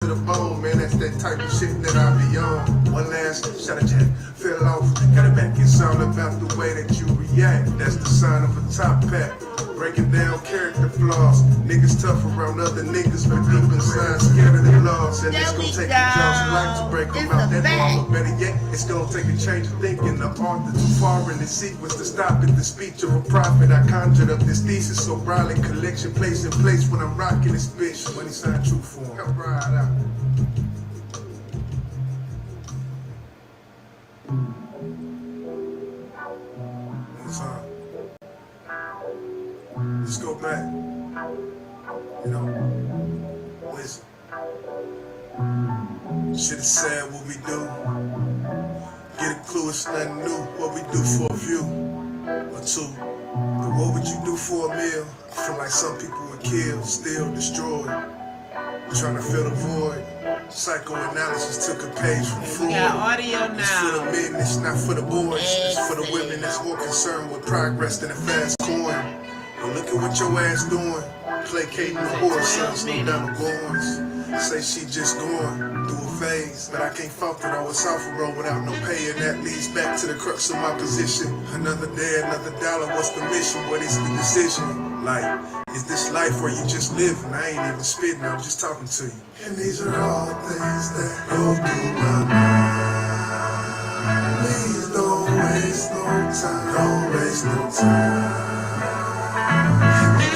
to the bone, man, that's that type of shit that I be on. One last shot of jack, fell off, got it back. It's all about the way that you react. That's the sign of a top pack. Breaking down character flaws. Niggas tough around other niggas, but deep inside scared of the laws. And it's gonna take a job's life to break them out that normal. Better yet, it's gonna take a change of thinking. The author too far in the sequence to stop it. The speech of a prophet. I conjured up this thesis so broadly collection place in place when I'm rocking this bitch. When he signed true form. Come right out. Let's go back. You know, listen. Shit is sad what we do. Get a clue, it's nothing new. What we do for a view or two. But what would you do for a meal? I feel like some people would kill, steal, destroy. Trying to fill the void. Psychoanalysis took a page from Freud. It's for the men, it's not for the boys. It's for the women that's more concerned with progress than a fast coin. But look at what your ass doing. Placating the horse, sons, no down the goings. Say she just going through a phase, but I can't fault it. I was off a road without no pay, and that leads back to the crux of my position. Another day, another dollar. What's the mission? What is the decision? Like, is this life where you just live? And I ain't even spitting, I'm just talking to you. And these are all things that go through my mind. Please don't waste no time. Don't waste no time.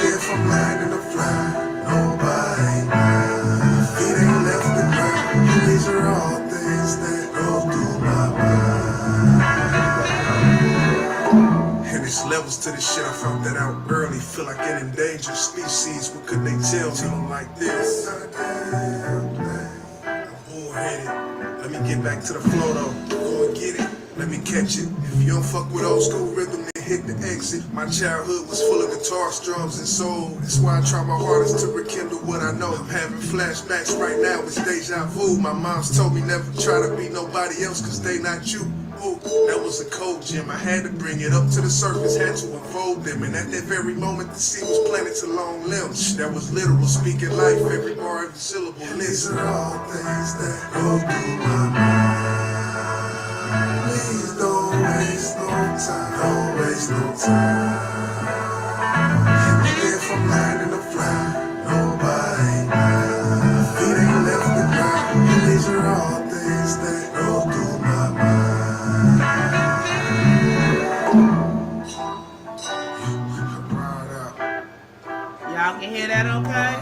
If I'm landing a fly, nobody mind. Feet ain't left the ground. And these are all things that go through my mind. And it's levels to this shit. I found that out early. Feel like an endangered species. What could they tell me? I'm like this. I'm bullheaded. Let me get back to the flow though. Go and get it. Let me catch it. If you don't fuck with old school rhythm, hit the exit. My childhood was full of guitars, drums, and soul. That's why I try my hardest to rekindle what I know. I'm having flashbacks right now, it's deja vu. My mom's told me never try to be nobody else, cause they not you. Ooh, that was a cold gem. I had to bring it up to the surface, had to unfold them. And at that very moment, the seed was planted to long limbs. That was literal, speaking life, every bar, every syllable. These are all things that go through my mind. Please don't waste no time. Don't waste no time. If I'm landing a fly, nobody mind. Feet ain't left the ground. And these are all things that go through my mind. Y'all can hear that okay?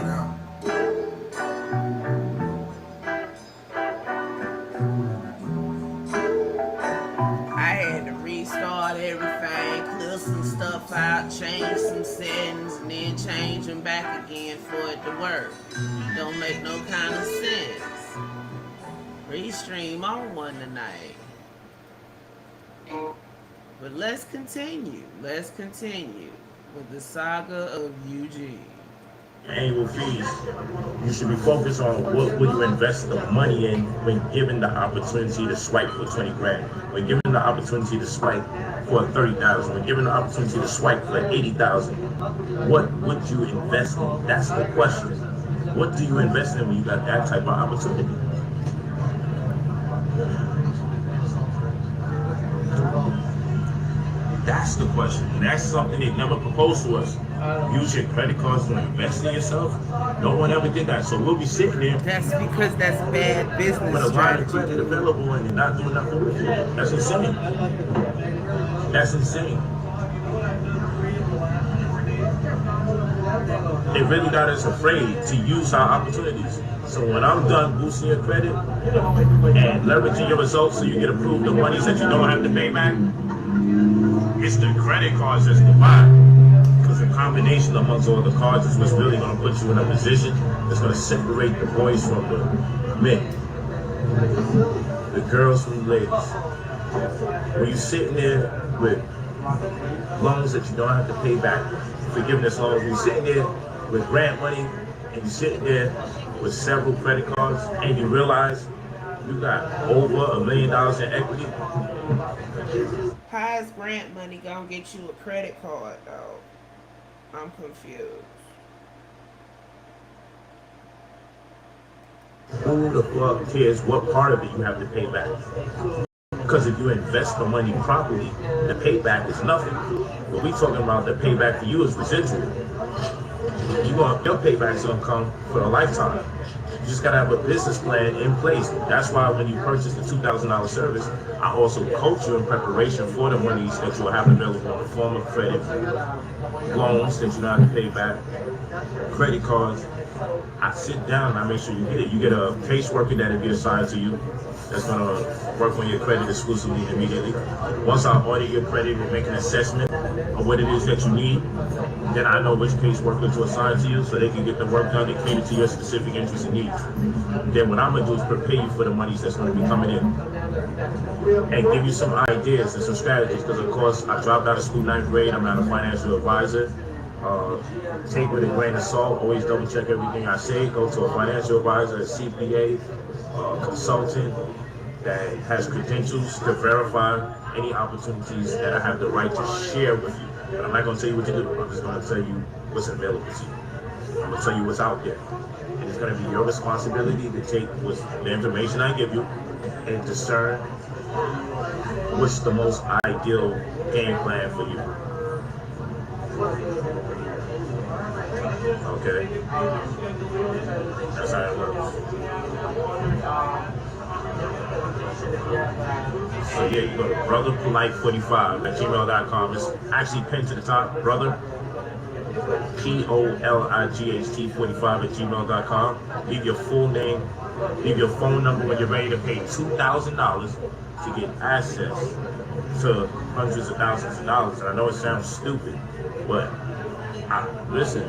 Restart everything, clear some stuff out, change some settings, and then change them back again for it to work. Don't make no kind of sense. Restream on one tonight. But let's continue. Let's continue with the saga of Eugene. Annual fees. You should be focused on what will you invest the money in when given the opportunity to swipe for 20 grand, when given the opportunity to swipe for 30,000, when given the opportunity to swipe for 80,000. What would you invest in? That's the question. What do you invest in when you got that type of opportunity? That's the question. And that's something they never proposed to us. Use your credit cards to invest in yourself. No one ever did that. So we'll be sitting there. That's because that's bad business with a line of credit available and you're not doing nothing with it. That's insane. That's insane. They really got us afraid to use our opportunities. So when I'm done boosting your credit and leveraging your results so you get approved the monies that you don't have to pay back, it's the credit cards that's divide. Because the combination amongst all the cards is what's really going to put you in a position that's going to separate the boys from the men, the girls from the ladies. When you're sitting there with loans that you don't have to pay back, forgiveness loans, when you're sitting there with grant money and you're sitting there with several credit cards and you realize you got over $1 million in equity. How is grant money gonna get you a credit card though? I'm confused. Who the fuck cares what part of it you have to pay back? Because if you invest the money properly, the payback is nothing. What we talking about, the payback for you is residual. Your payback's gonna come for a lifetime. You just gotta have a business plan in place. That's why when you purchase the $2,000 service, I also coach you in preparation for the monies that you'll have available in the form of credit, loans that you don't have to pay back, credit cards. I sit down and I make sure you get it. You get a caseworker that will be assigned to you that's gonna work on your credit exclusively immediately. Once I audit your credit and make an assessment of what it is that you need, then I know which caseworker to assign to you so they can get the work done and cater to your specific interests and needs. Then what I'm gonna do is prepare you for the monies that's gonna be coming in and give you some ideas and some strategies, because of course I dropped out of school 9th grade. I'm not a financial advisor. Take with a grain of salt, always double check everything I say. Go to a financial advisor, a CPA, consultant that has credentials to verify any opportunities that I have the right to share with you. But I'm not going to tell you what to do. I'm just going to tell you what's available to you. I'm going to tell you what's out there. And it's going to be your responsibility to take the information I give you and discern what's the most ideal game plan for you. Okay? That's how it works. So yeah, you go to brotherpolight45@gmail.com. It's actually pinned to the top, brother, POLIGHT45@gmail.com. Leave your full name, leave your phone number when you're ready to pay $2,000 to get access to hundreds of thousands of dollars. And I know it sounds stupid, but listen,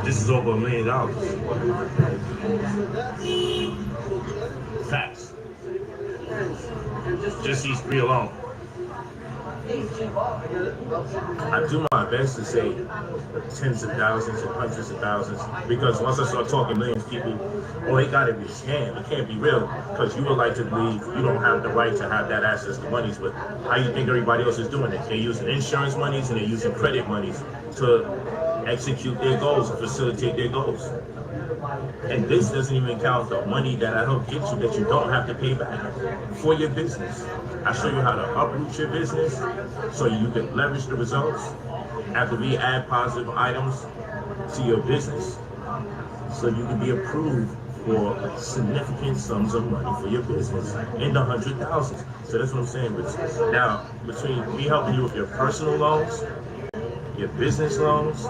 this is over $1 million. Facts. Just these three alone. I do my best to say tens of thousands and hundreds of thousands, because once I start talking millions, people, it gotta be a scam. It can't be real, because you would like to believe you don't have the right to have that access to monies, but how you think everybody else is doing it? They're using insurance monies and they're using credit monies to execute their goals and facilitate their goals. And this doesn't even count the money that I help get you that you don't have to pay back for your business. I show you how to uproot your business so you can leverage the results after we add positive items to your business, so you can be approved for significant sums of money for your business in the hundred thousands. So that's what I'm saying. Now, between me helping you with your personal loans, your business loans,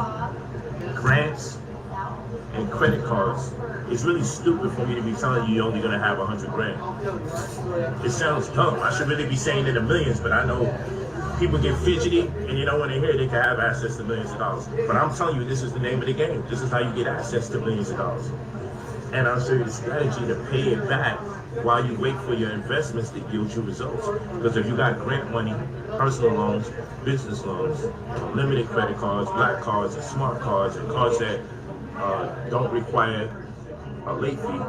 grants, and credit cards, it's really stupid for me to be telling you you're only going to have 100 grand. It sounds dumb. I should really be saying in the millions, but I know people get fidgety and when they hear they can have access to millions of dollars. But I'm telling you, this is the name of the game. This is how you get access to millions of dollars. And I'll show you the strategy to pay it back while you wait for your investments to yield you results. Because if you got grant money, personal loans, business loans, limited credit cards, black cards, and smart cards, and cards that don't require a late fee,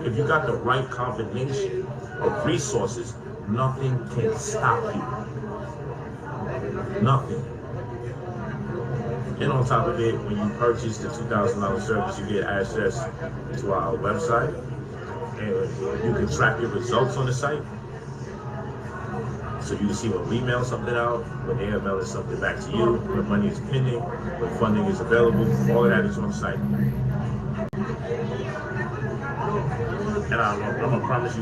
if you got the right combination of resources, nothing can stop you. Nothing. And on top of it, when you purchase the $2,000 service, you get access to our website, and you can track your results on the site. So you can see when we mail something out, when they are mailing something back to you, when money is pending, when funding is available, all of that is on the site. And I'm gonna promise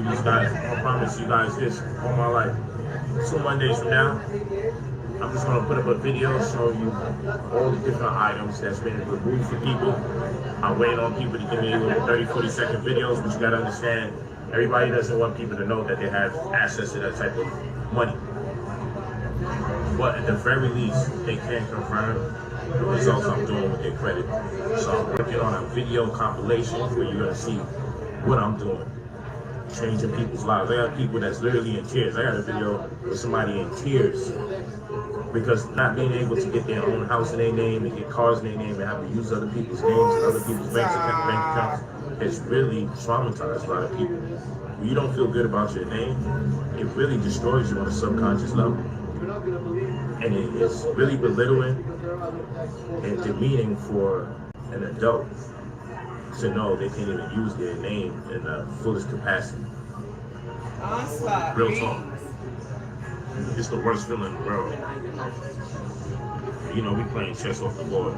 you guys this all my life. 2 Mondays from now, I'm just gonna put up a video showing you all the different items that's been removed for people. I'm waiting on people to give me little 30, 40-second videos, but you gotta understand, everybody doesn't want people to know that they have access to that type of money. But at the very least, they can confirm the results I'm doing with their credit. So I'm working on a video compilation where you're gonna see what I'm doing, changing people's lives. I got people that's literally in tears. I got a video with somebody in tears because not being able to get their own house in their name and get cars in their name and have to use other people's names and other people's bank accounts has really traumatized a lot of people. When you don't feel good about your name, it really destroys you on a subconscious level. And it is really belittling and demeaning for an adult to know they can't even use their name in the fullest capacity. Onslaught. Real talk. It's the worst feeling in the world. You know, we playing chess off the board.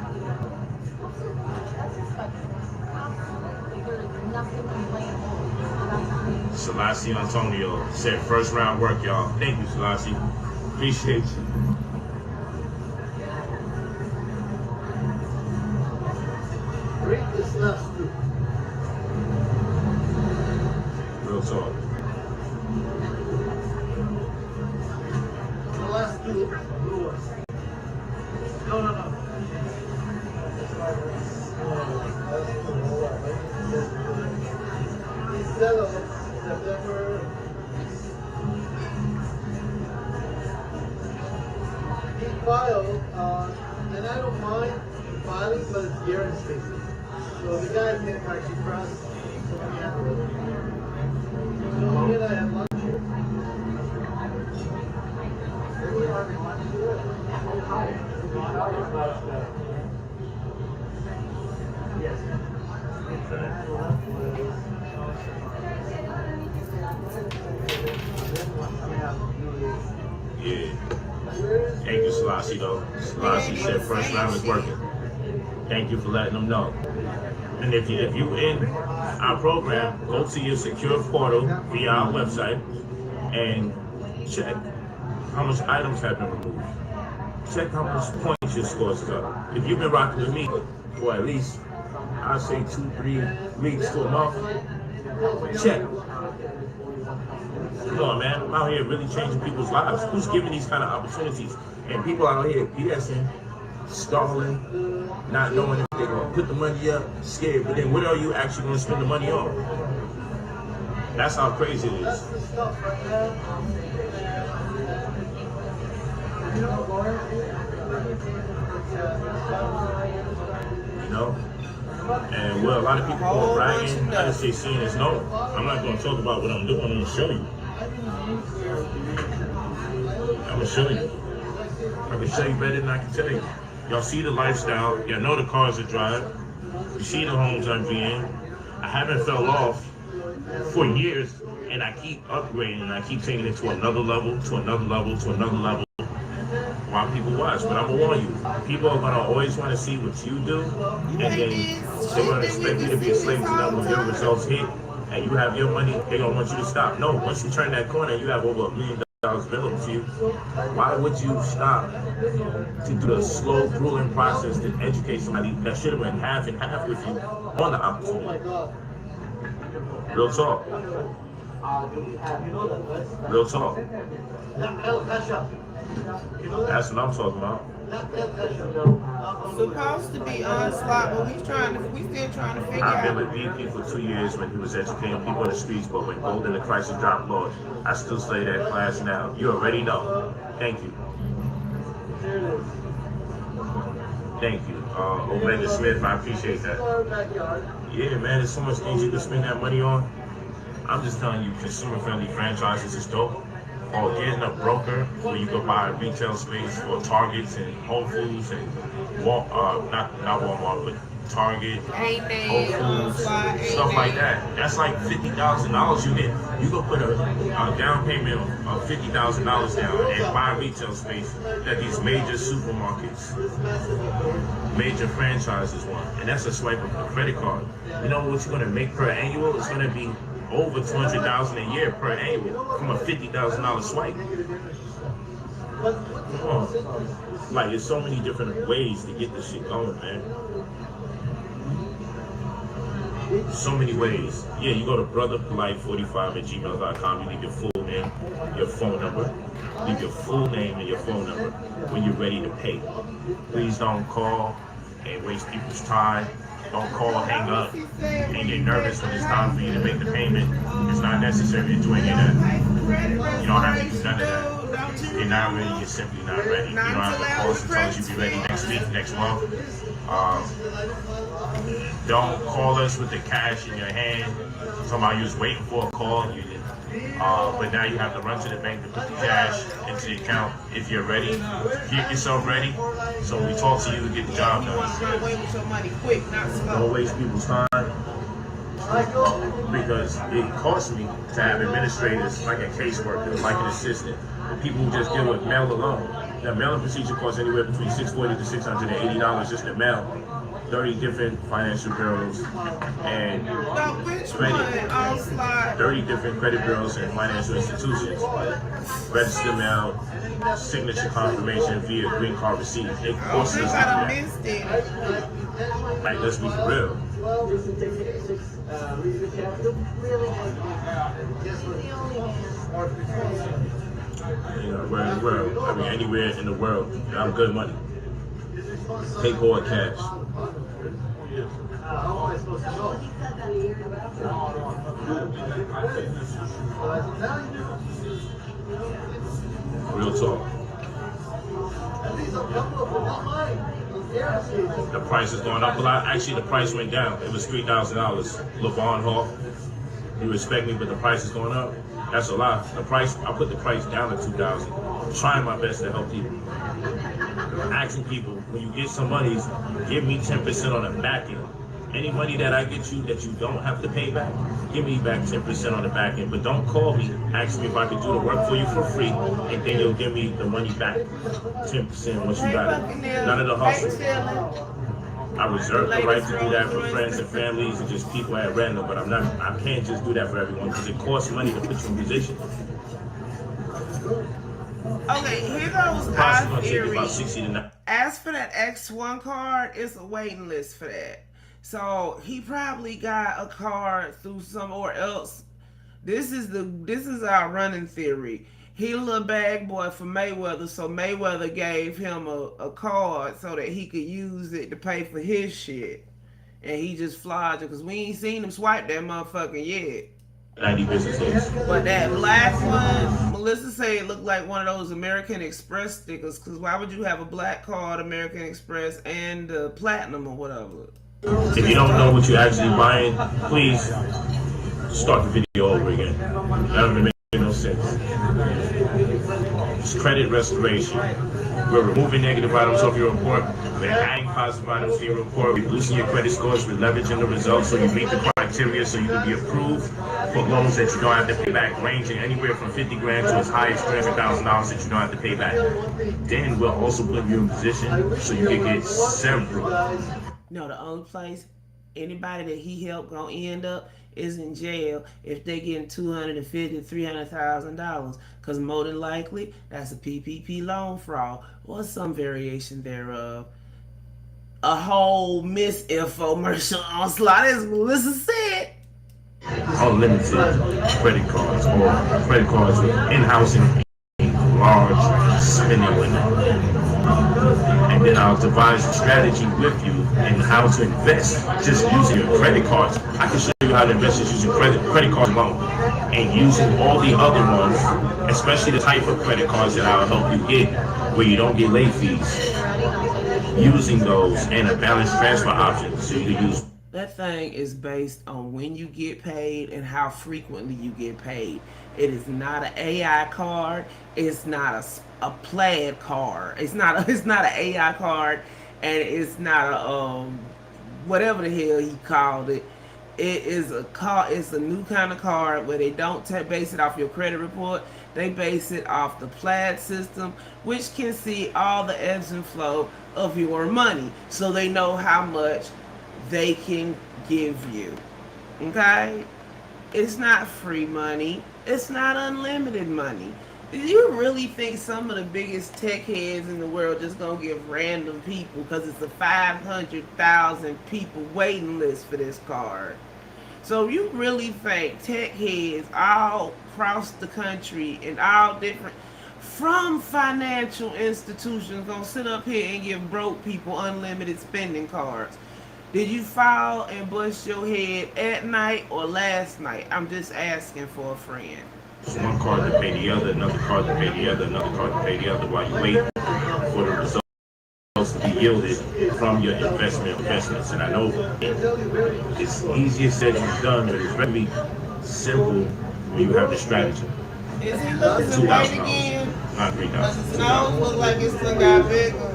Selassie Antonio said first round work, y'all. Thank you, Selassie. Appreciate you. Read this last group. Real talk. The last group. No. Instead of September. He filed, and I don't mind filing, but it's year and spacing. So the guy came actually press. So we and I had lunch here. We were having lunch here. Oh, hi. Yes. Yeah. Thank you, Selassie, though. Selassie said first round is working. Thank you for letting them know. And if you in our program, go to your secure portal via our website and check how much items have been removed. Check how much points your scores got. If you've been rocking with me for at least, I'd say 2-3 weeks to a month, check. Come on, man. I'm out here really changing people's lives. Who's giving these kind of opportunities? And people out here BSing, stalling, not knowing if they're going to put the money up, scared. But then what are you actually going to spend the money on? That's how crazy it is. You know? And what a lot of people are bragging, I just say seeing is no. I'm not going to talk about what I'm doing. I'm going to show you. I'm going to show you. I can show you better than I can tell you. Y'all see the lifestyle. Y'all know the cars I drive. You see the homes I'm in. I haven't fell off for years, and I keep upgrading, and I keep taking it to another level, to another level, to another level. While people watch, but I'm gonna warn you, people are gonna always want to see what you do, and then they're gonna expect you to be a slave to them when your results hit, and you have your money. They're gonna want you to stop. No, once you turn that corner, you have over $1 million available to you. Why would you stop to do the slow, grueling process to educate somebody that should have been half and half with you on the opportunity? Real talk. Real talk. That's what I'm talking about. Supposed to be onslaught, but we still trying to figure I've been out. with VP for 2 years when he was educating people in the streets, but when Gold in the Crisis dropped, Lord, I still study that class now. You already know. Thank you. Thank you. Omega Smith, I appreciate that. Yeah, man, there's so much things you can spend that money on. I'm just telling you, consumer-friendly franchises is dope. Or getting a broker where you can buy retail space for Targets and Whole Foods and not Walmart, but Target, Whole Foods, stuff like that. That's like $50,000 you get. You can put a down payment of $50,000 down and buy retail space that these major supermarkets, major franchises want. And that's a swipe of a credit card. You know what you're gonna make per annual? It's gonna be over $200,000 a year per annual from a $50,000 swipe. Come on. Like, there's so many different ways to get this shit going, man. So many ways. Yeah, you go to brotherpolite45@gmail.com. You leave your full name, your phone number. Leave your full name and your phone number when you're ready to pay. Please don't call and waste people's time. Don't call, hang up, and get nervous when it's time for you to make the payment. It's not necessary to do any of that. You don't have to do none of that. If you're not ready, you're simply not ready. You don't have to call us and tell us you'll be ready next week, next month. Don't call us with the cash in your hand. Somebody you was waiting for a call, but now you have to run to the bank to put the cash into the account. If you're ready, get yourself ready. So when we talk to you, get the job done. Run away with your money quick, not slow. Don't waste people's time. because it costs me to have administrators like a caseworker, like an assistant, and people who just deal with mail alone. That mailing procedure costs anywhere between $640 to $680 just to mail 30 different financial bureaus and 30 different credit bureaus and financial institutions. Register mail, signature confirmation via green card receipt. It costs us to do that. Like, let's be for real. You know, where in the world, I mean, anywhere in the world, I'm good money. Take all cash. How am I supposed to know? Real talk. The price is going up a lot. Actually, the price went down. It was $3,000. LeVon Hall, you respect me, but the price is going up. That's a lot. The price, I put the price down to $2,000. I'm trying my best to help people. I'm asking people, when you get some money, give me 10% on the back end. Any money that I get you that you don't have to pay back, give me back 10% on the back end. But don't call me, ask me if I can do the work for you for free, and then you'll give me the money back, 10% once you got it. None of the hustle. I reserve the right to do that for friends and families and just people at random, but I can't just do that for everyone because it costs money to put you in position. Okay, here goes Possibly our take theory. about 60 to 90. As for that X1 card, it's a waiting list for that. So he probably got a card through somewhere else. This is our running theory. He a little bag boy for Mayweather, so Mayweather gave him a card so that he could use it to pay for his shit. And he just flogged it because we ain't seen him swipe that motherfucker yet. 90 business days. But that black one, Melissa said it looked like one of those American Express stickers, because why would you have a black card, American Express, and platinum or whatever? If you don't know what you're actually buying, please start the video over again. That doesn't make no sense. It's credit restoration. We're removing negative items off your report. We're adding positive items to your report. We're boosting your credit scores. We're leveraging the results so you meet the criteria so you can be approved for loans that you don't have to pay back, ranging anywhere from 50 grand to as high as $300,000 that you don't have to pay back. Then we'll also put you in position so you can get several. No, the only place anybody that he helped gonna end up is in jail if they getting $250,000 to $300,000, because more than likely that's a PPP loan fraud or some variation thereof. A whole misinfomercial onslaught, as Melissa said. Unlimited credit cards or credit cards with in-house and large spending limit. And then I'll devise a strategy with you in how to invest just using your credit cards. I can show you how to invest just using credit cards alone and using all the other ones, especially the type of credit cards that I'll help you get where you don't get late fees. Using those and a balance transfer option so you can use. That thing is based on when you get paid and how frequently you get paid. It is not an AI card. It's not a plaid card. It's not an AI card, and it's not a whatever the hell he called it. It is a card. It's a new kind of card where they don't base it off your credit report. They base it off the plaid system, which can see all the ebbs and flow of your money, so they know how much they can give you. Okay? It's not free money. It's not unlimited money. Do you really think some of the biggest tech heads in the world just gonna give random people, because it's a 500,000 people waiting list for this card? So you really think tech heads all across the country and all different from financial institutions gonna sit up here and give broke people unlimited spending cards? Did you fall and bust your head at night or last night? I'm just asking for a friend. One card to pay the other, another card to pay the other, another card to pay the other while you wait for the results to be yielded from your investments. And I know it's easier said than done, but it's really simple when you have the strategy. Is he looking to wait again? Not $3,000. Does his nose look like it's still got bigger?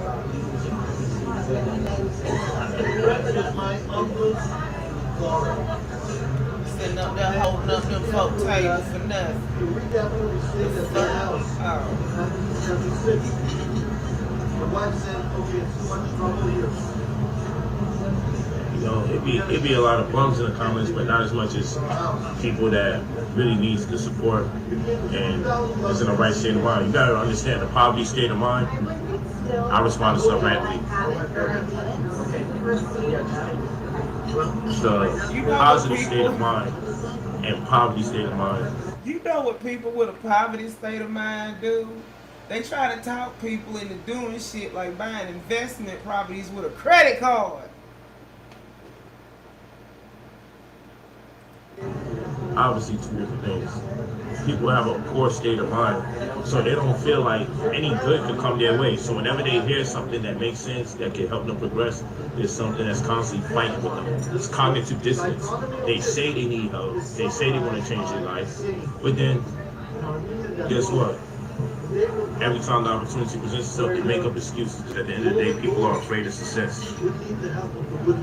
My uncle's car. sitting up there holding up them folk tables for nothing. We definitely stayed at their house. Oh. 1976. The wife said, okay, it's too much trouble here. You know, it'd be a lot of bums in the comments, but not as much as people that really needs the support and is in the right state of mind. You gotta understand the poverty state of mind. I respond to stuff rapidly. The positive state of mind and poverty state of mind. You know what people with a poverty state of mind do? They try to talk people into doing shit like buying investment properties with a credit card. Obviously, two different things. People have a poor state of mind, so they don't feel like any good could come their way. So whenever they hear something that makes sense, that can help them progress, there's something that's constantly fighting with them. It's cognitive dissonance. They say they need help. They say they want to change their life, but then guess what? Every time the opportunity presents itself, they make up excuses. At the end of the day, people are afraid of success.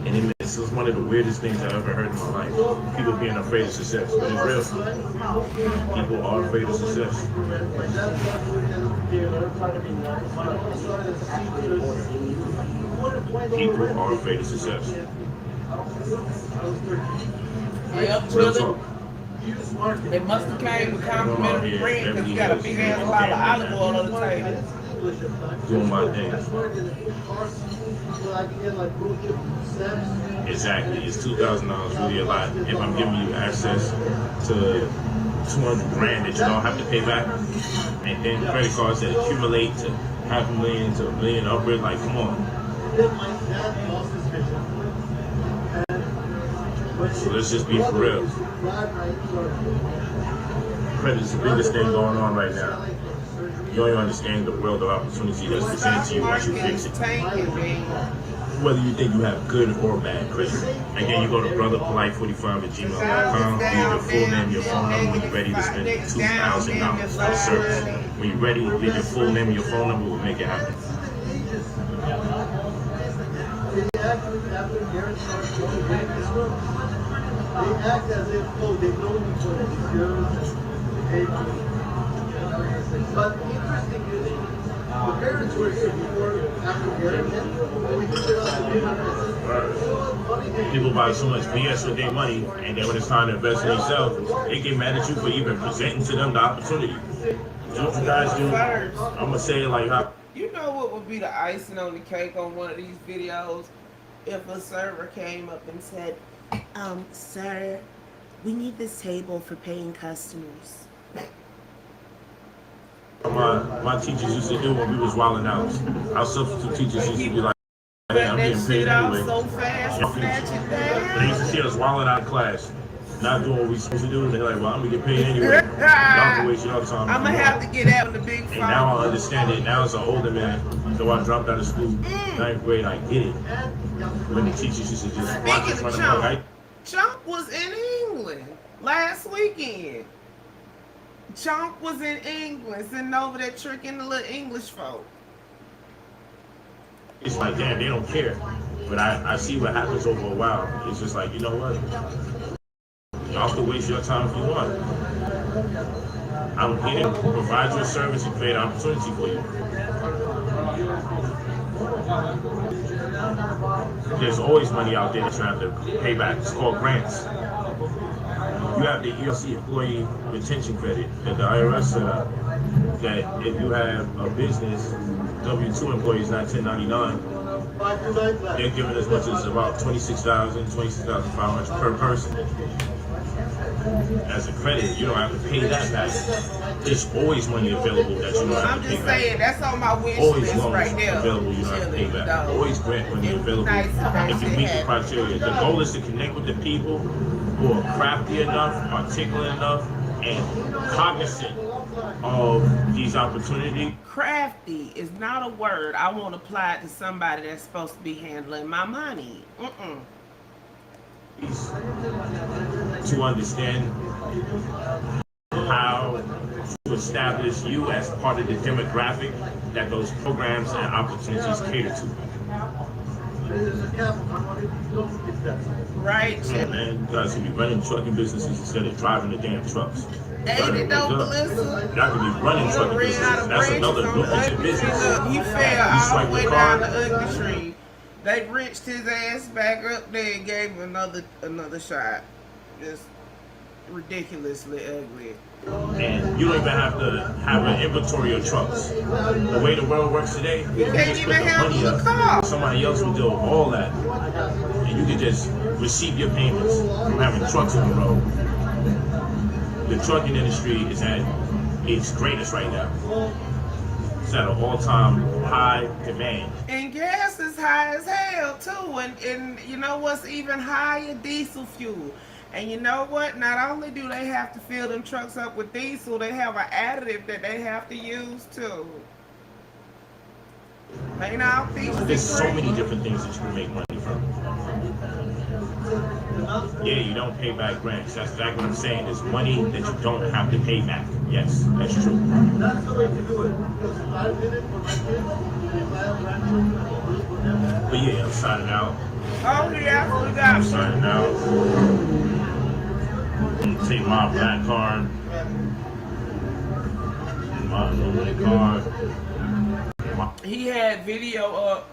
And this is one of the weirdest things I've ever heard in my life. People being afraid of success. But it's real. People are afraid of success. People are afraid of success. Real talk. They must have came with complimentary bread because you got a big ass bottle of olive oil on the table. Doing my thing. Exactly. It's $2,000 really a lot. If I'm giving you access to 200 grand that you don't have to pay back, and then credit cards that accumulate to $500,000 to $1 million upward, like, come on. So let's just be for real. Credit is the biggest thing going on right now. You don't even understand the world of opportunity that's presented to you once you fix it. Whether you think you have good or bad credit. Again, you go to brotherpolight45@gmail.com, leave your full name, your phone number when you're ready to spend $2,000 for the service. When you're ready, leave your full name and your phone number, we'll make it happen. They act as if, oh, they've known each other for years. But interesting is, the parents were here before, after Gary, and we took it out to dinner. People buy so much BS with their money, and then when it's time to invest in themselves, they get mad at you for even presenting to them the opportunity. Do what you guys do. I'm gonna say it like how. You know what would be the icing on the cake on one of these videos? If a server came up and said, sir, we need this table for paying customers. My teachers used to do when we was wilding out. Our substitute teachers used to be like, hey, I'm getting paid anyway. So fast, snatch it down. They used to see us wilding out of class, not doing what we supposed to do, and they're like, well, I'm gonna get paid anyway. Y'all can waste your time. I'm gonna have to get out with the big phone. And now I understand it. Now as an older man, though I dropped out of school, 9th grade, I get it. When the teachers used to just watch us run amok, right? Chunk was in England last weekend. Chunk was in England, sitting over there tricking the little English folk. It's like, damn, they don't care. But I see what happens over a while. It's just like, you know what? Y'all can waste your time if you want. I'm here to provide you a service and create an opportunity for you. There's always money out there that's trying to pay back. It's called grants. You have the ERC employee retention credit that the IRS set up. That if you have a business, W-2 employees, not 1099, they're giving as much as about $26,000, $26,500 per person. As a credit, you don't have to pay that back. There's always money available that you don't have to pay back. I'm just saying, that's on my wish Always list right there. Available, you don't have to pay back. Always grant money available if you meet the criteria. The goal is to connect with the people who are crafty enough, articulate enough, and cognizant of these opportunities. Crafty is not a word I want to apply to somebody that's supposed to be handling my money. To understand how to establish you as part of the demographic that those programs and opportunities cater to. There's a cap on how many don't get that. Right, Yeah, man, you guys can be running trucking businesses instead of driving the damn trucks. Ain't it though, Melissa? Y'all can be running trucking Ran out businesses. of That's branches another on the lucrative ugly tree. business. Look, he fell You all swipe the way the down card. the ugly tree. They wrenched his ass back up there and gave him another shot. Just ridiculously ugly. And you don't even have to have an inventory of trucks. The way the world works today, you can't just even put the handle money the up. car. Somebody else will do all that. And you can just receive your payments from having trucks on the road. The trucking industry is at its greatest right now. It's at an all-time high demand. And gas is high as hell too. And you know what's even higher? Diesel fuel. And you know what? Not only do they have to fill them trucks up with diesel, they have an additive that they have to use too. Ain't all diesel There's so free? many different things that you can make money from. Yeah, you don't pay back grants. That's exactly what I'm saying. There's money that you don't have to pay back. Yes, that's true. That's the way to do it. Because if I did it for my kids, if I have grandchildren, I'll do it for them. But yeah, I'm signing out. Oh yeah, we I'm got signing out. I'm gonna take my black card. My aluminum card. He had video up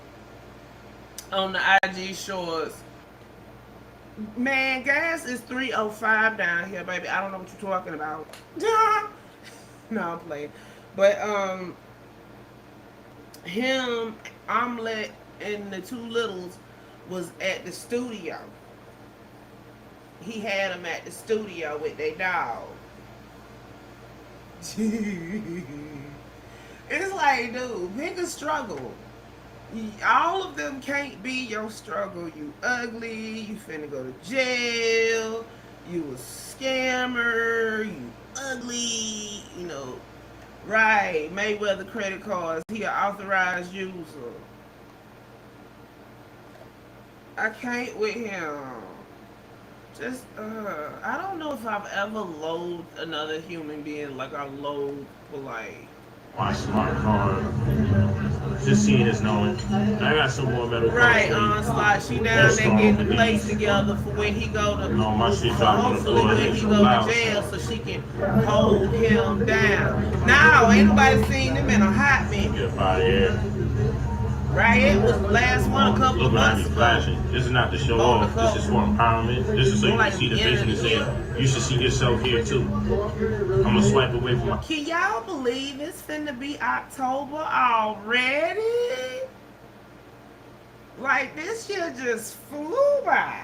on the IG shorts. Man, gas is $3.05 down here, baby. I don't know what you're talking about. No, I'm playing. But him, Omelette, and the two littles was at the studio. He had them at the studio with their dog. It's like, dude, pick a struggle. All of them can't be your struggle. You ugly, you finna go to jail, you a scammer, you ugly, you know. Right, Mayweather credit cards, he an authorized user. I can't with him. Just, I don't know if I've ever loathed another human being like I loathe Polight. My smart card. Just seeing is knowing. I got some more metal cards. Right, for you. Onslaught. She down That's there strong getting the with place these. together for when he go to, No, my shit dropped on the hopefully floor. when It's he so go loud. to jail so she can hold him down. Now, ain't nobody seen him in a hot minute. Get up out of here. Right, it was the last one a couple Look of behind months you ago. flashing. This is not to show Oh, off. This is for empowerment. This is so you can see the vision and say, you should see yourself here too. I'm gonna swipe away from my. Can y'all believe it's finna be October already? Like, this year just flew by.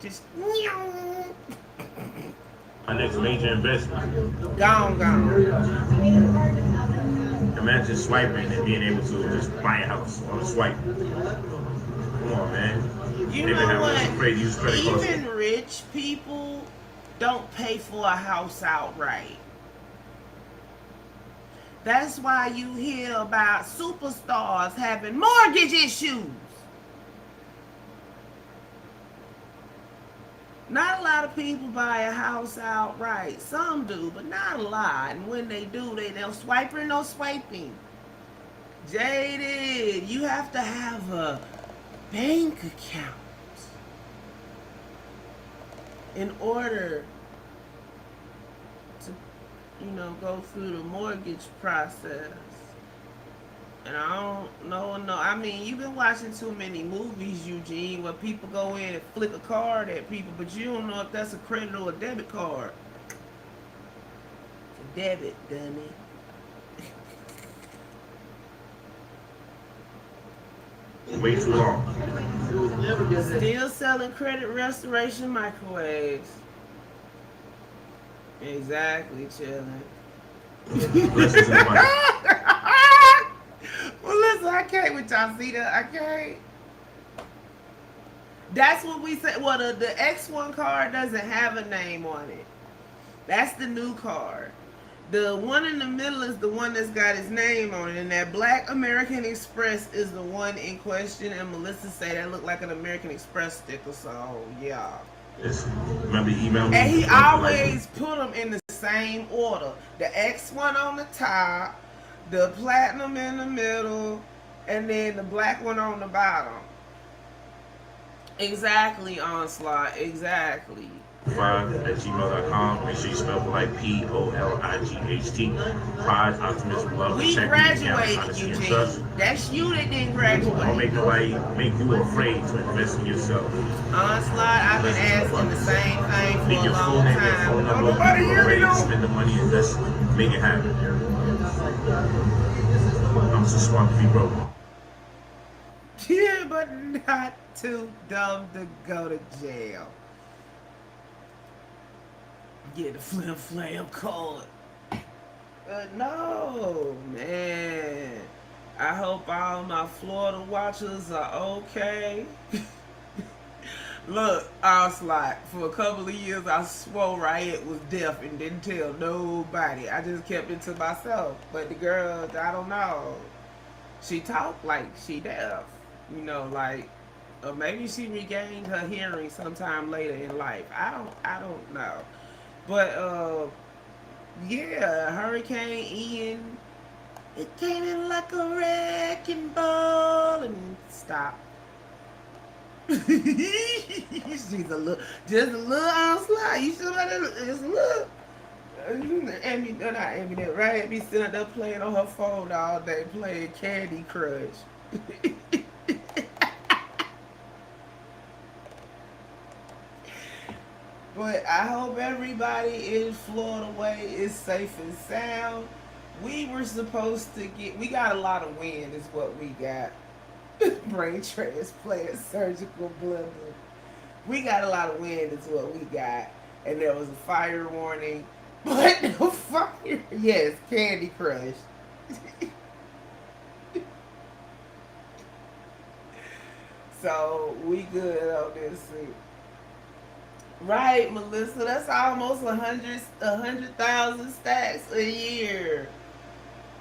Just My next major investment. gone. Imagine swiping and being able to just buy a house on a swipe. Come on, man. You They've been know having what? some crazy use credit cards. Even rich people don't pay for a house outright. That's why you hear about superstars having mortgage issues. Not a lot of people buy a house outright. Some do, but not a lot. And when they do, they don't swiping, no swiping. Jaded, you have to have a bank account in order to, go through the mortgage process. And I don't know, I mean, you've been watching too many movies, Eugene, where people go in and flick a card at people, but you don't know if that's a credit or a debit card. It's a debit, dummy. Way too long. Still selling credit restoration microwaves. Exactly, chilling. Blessings in the money. Well, listen, I can't with y'all. See that? I can't. That's what we said. Well, the X1 card doesn't have a name on it. That's the new card. The one in the middle is the one that's got his name on it, and that Black American Express is the one in question. And Melissa say that looked like an American Express sticker. So yeah. Remember email me? And he always put them in the same order. The X1 on the top, the platinum in the middle, And then the black one on the bottom. Exactly, Onslaught. Exactly. 5@gmail.com. Make sure you spell Polight Polight. Pride, optimism, love, We integrity, balance, graduated, honesty, and Eugene. trust. That's you that didn't Don't make graduate. nobody make you afraid to invest in yourself. Onslaught, I've been asking the same thing for Leave a your full long name, your time. phone Don't number. nobody People hear are me ready to though. spend the money and let's make it happen. I'm too smart to be broke. Yeah, but not too dumb to go to jail. Get the flim flam card. No, man. I hope all my Florida watchers are okay. Look, I was like, for a couple of years, I swore Riot was deaf and didn't tell nobody. I just kept it to myself. But the girl, I don't know. She talked like she deaf. You know, like, or maybe she regained her hearing sometime later in life. I don't know. But yeah, Hurricane Ian, it came in like a wrecking ball and stopped. She's a little, just a little onslaught. You should have just a little. Amy, not Amy, that right? Be sitting there playing on her phone all day, playing Candy Crush. But I hope everybody in Florida way is safe and sound. We were supposed to get, we got a lot of wind, is what we got. Brain transplant, surgical blunder. We got a lot of wind, is what we got. And there was a fire warning. But no fire. Yes, Candy Crush. So we good on this suit. Right, Melissa. That's almost 100,000 stacks a year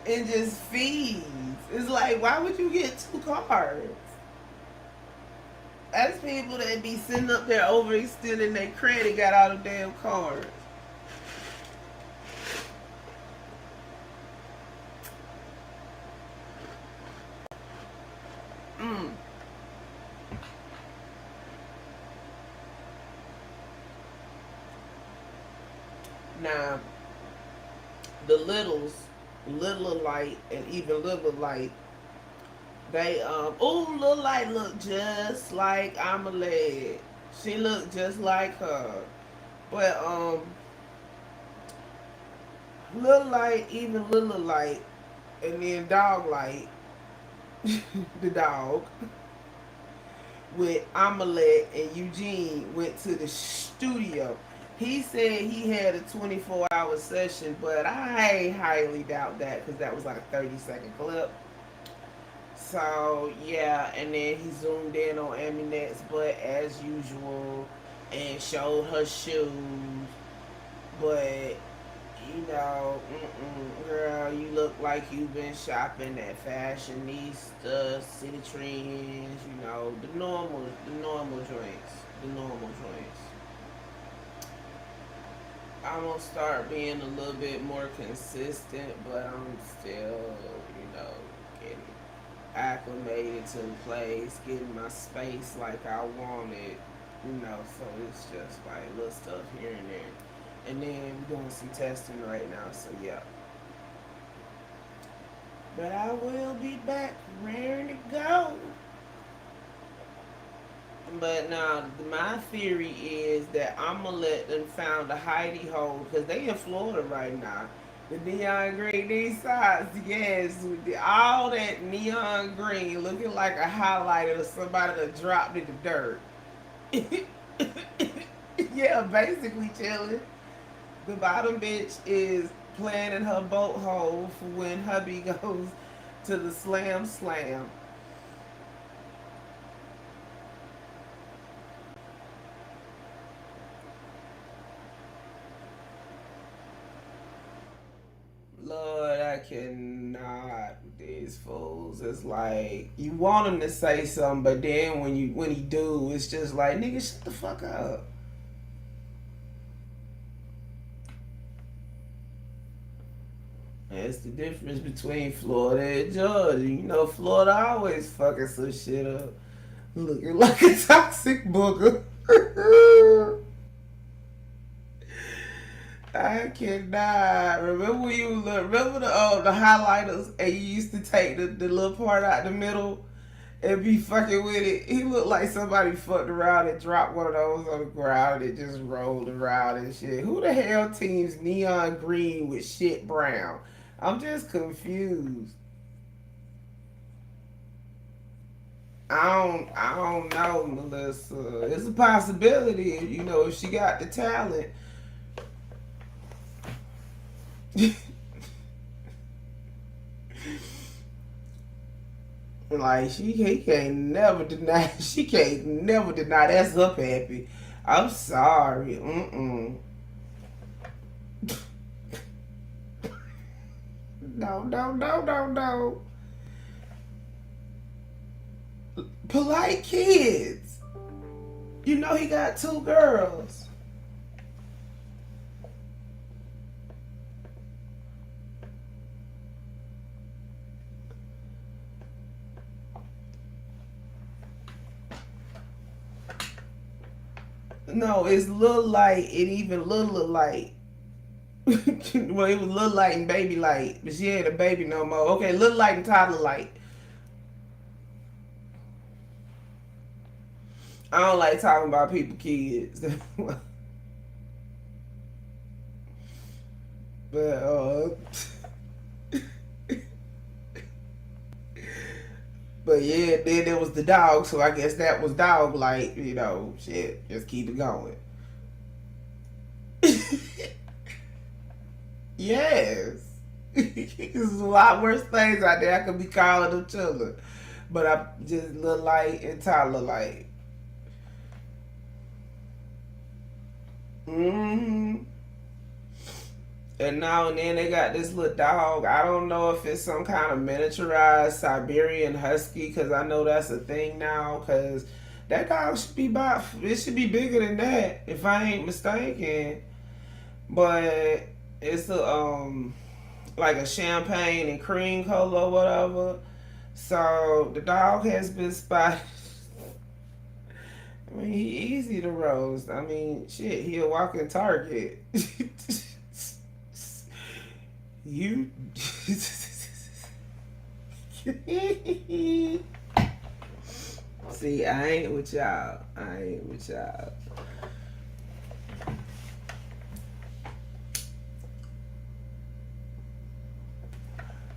in just fees. It's like, why would you get 2 cars? That's people that be sitting up there overextending their credit, got all the damn cars. Mm. Now, the Little Light, and even Little Light, they Little Light look just like Amelie. She looked just like her. But Little Light, even Little Light, and then Dog Light, the dog, with Amelie and Eugene went to the studio. He said he had a 24-hour session, but I highly doubt that because that was like a 30-second clip. So yeah, and then he zoomed in on Aminette's butt as usual and showed her shoes. But you know, girl, you look like you've been shopping at Fashionista, City Trends. You know, the normal joints. I'm gonna start being a little bit more consistent, but I'm still, getting acclimated to the place, getting my space like I wanted, so it's just like little stuff here and there. And then we're doing some testing right now, so yeah. But I will be back, raring to go. But now, my theory is that I'm going to let them found a hidey hole, because they in Florida right now. The neon green, these sides, yes, with all that neon green looking like a highlighter of somebody that dropped in the dirt. Yeah, basically chilling. The bottom bitch is planning her boat hole for when hubby goes to the slam. Lord, I cannot with these fools. It's like you want him to say something, but then when he do, it's just like, nigga, shut the fuck up. That's the difference between Florida and Georgia. You know, Florida always fucking some shit up. Looking like a toxic booger. I cannot. Remember when you remember the highlighters and you used to take the little part out the middle and be fucking with it? He looked like somebody fucked around and dropped one of those on the ground and it just rolled around and shit. Who the hell teams neon green with shit brown? I'm just confused. I don't know, Melissa. It's a possibility, you know, if she got the talent. Like he can't never deny that's her pappy. I'm sorry. No. Polight kids. You know he got 2 girls. No, it's Lil Light and even Lil Light. Well, it was Lil Light and Baby Light, but she ain't a baby no more. Okay, Lil Light and Toddler Light. I don't like talking about people kids. But but yeah, then there was the dog, so I guess that was dog like, you know, shit, just keep it going. Yes. There's a lot worse things out there I could be calling them children. But I just Lil Light and Toddler Light. And now and then they got this little dog. I don't know if it's some kind of miniaturized Siberian Husky, because I know that's a thing now. Because that dog should be it should be bigger than that, if I ain't mistaken. But it's like a champagne and cream color or whatever. So the dog has been spotted. I mean, he easy to roast. I mean, shit, he a walking target. You. See, I ain't with y'all.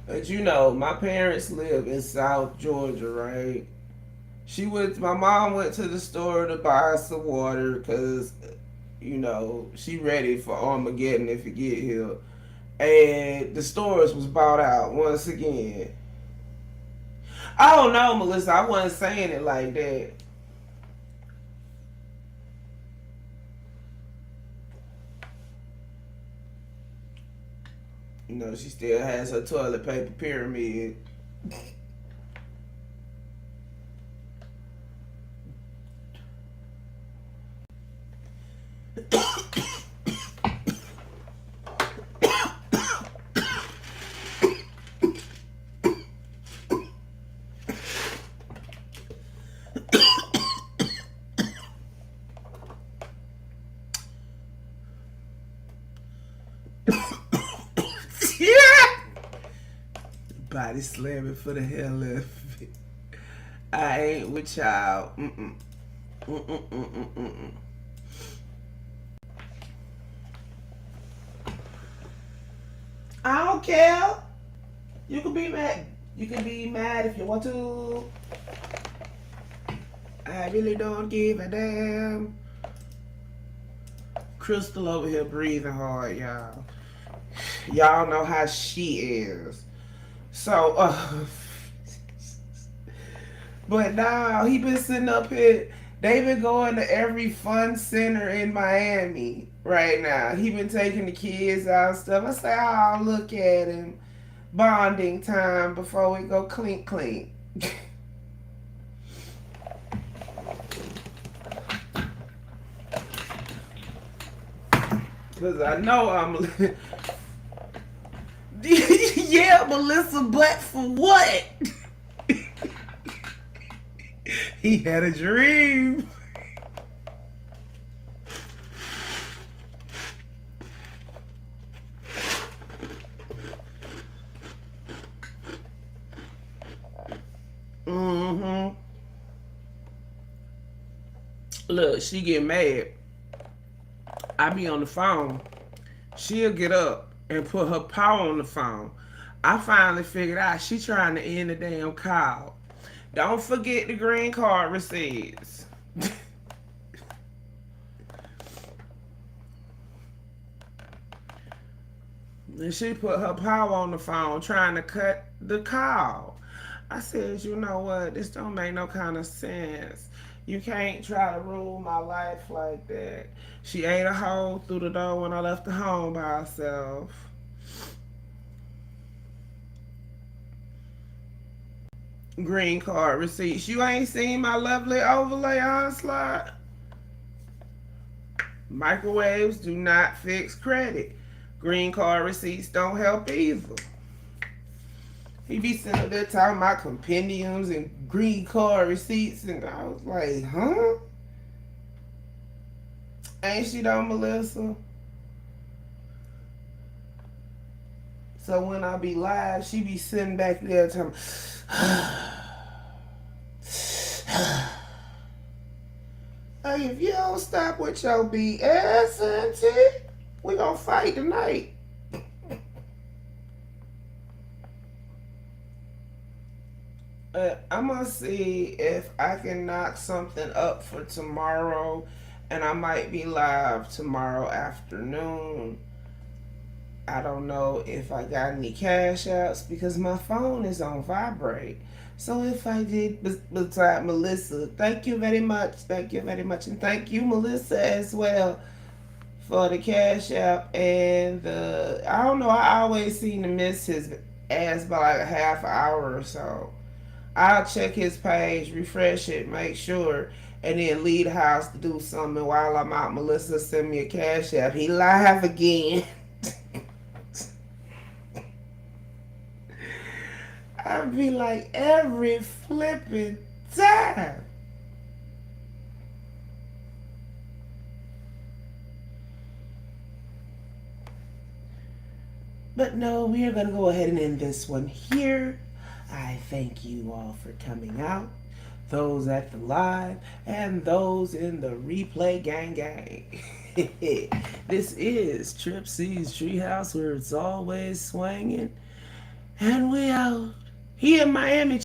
But you know, my parents live in South Georgia, right? My mom went to the store to buy some water because, you know, she ready for Armageddon if it get here. And the stores was bought out once again. I don't know, Melissa. I wasn't saying it like that. You know, she still has her toilet paper pyramid. Body slamming for the hell of it. I ain't with y'all. I don't care. You can be mad. You can be mad if you want to. I really don't give a damn. Crystal over here breathing hard, y'all. Y'all know how she is. So, but now he been sitting up here. They been going to every fun center in Miami right now. He been taking the kids out and stuff. I say, oh, look at him. Bonding time before we go clink clink. Because I know I'm... Yeah, Melissa, but for what? He had a dream. Mm-hmm. Look, she get mad. I be on the phone. She'll get up and put her paw on the phone. I finally figured out she trying to end the damn call. Don't forget the green card receipts. And she put her paw on the phone trying to cut the call. I said, you know what? This don't make no kind of sense. You can't try to rule my life like that. She ate a hole through the door when I left the home by herself. Green card receipts. You ain't seen my lovely overlay onslaught? Microwaves do not fix credit. Green card receipts don't help either. He be sitting up there talking about compendiums and green card receipts, and I was like, huh? Ain't she though, Melissa? So when I be live, she be sitting back there talking, hey, if you don't stop with your BS, auntie, we gonna fight tonight. I'm gonna see if I can knock something up for tomorrow, and I might be live tomorrow afternoon. I don't know if I got any cash apps because my phone is on vibrate. So if I did, beside Melissa, thank you very much. Thank you very much. And thank you, Melissa, as well for the cash app and the, I don't know, I always seem to miss his ass by like a half hour or so. I'll check his page, refresh it, make sure, and then leave the house to do something. While I'm out, Melissa send me a cash app. He live again. I'd be like, every flipping time. But no, we are going to go ahead and end this one here. I thank you all for coming out, those at the live, and those in the replay gang. This is Trip C's Treehouse, where it's always swinging, and we out here in Miami.